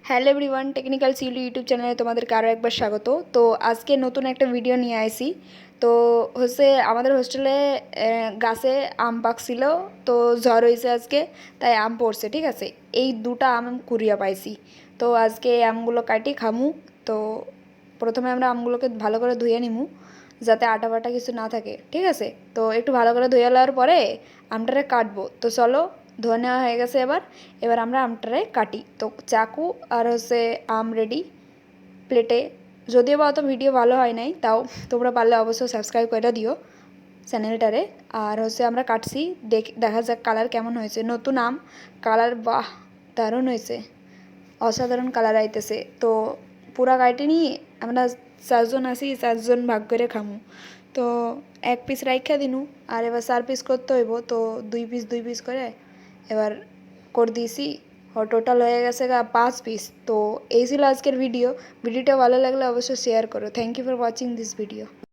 Hello everyone, technical সিউলি YouTube চ্যানেলে তোমাদেরকে আরও একবার স্বাগত। তো আজকে নতুন একটা ভিডিও নিয়ে আসি। তো হচ্ছে আমাদের হোস্টেলে গাছে আম পাকছিল, তো ঝড় হয়েছে আজকে, তাই আম পড়ছে। ঠিক আছে, এই দুটা আম কুড়িয়ে পাইছি। তো আজকে আমগুলো কাটি খামু। তো প্রথমে আমরা আমগুলোকে ভালো করে ধুয়ে নিমু, যাতে আটা বাটা কিছু না থাকে। ঠিক আছে, তো একটু ভালো করে ধুয়ে নেওয়ার পরে আমটারে কাটবো। তো চলো, ধোয়া নেওয়া হয়ে গেছে। এবার এবার আমরা আমটারে কাটি। তো চাকু আর হচ্ছে আম রেডি প্লেটে। যদিও বা অত ভিডিও ভালো হয় নাই, তাও তোমরা পারলে অবশ্যই সাবস্ক্রাইব করে দিও চ্যানেলটারে। আর হচ্ছে আমরা কাটছি, দেখা যাক কালার কেমন হয়েছে। নতুন আম, কালার বাহ দারুণ হয়েছে, অসাধারণ কালার আইতেছে। তো পুরা কাটিনি, আমরা 4জন আছি, 4জন ভাগ করে খামু। তো এক পিস রাইখা দিনু, আর এবার 4 পিস করতে হইব। তো 2 পিস করে এবার করে দিয়েছি। টোটাল হয়ে গেছে 5 পিস। তো এই ছিল আজকের ভিডিওটা ভালো লাগলে অবশ্যই শেয়ার করো। Thank you for watching this video.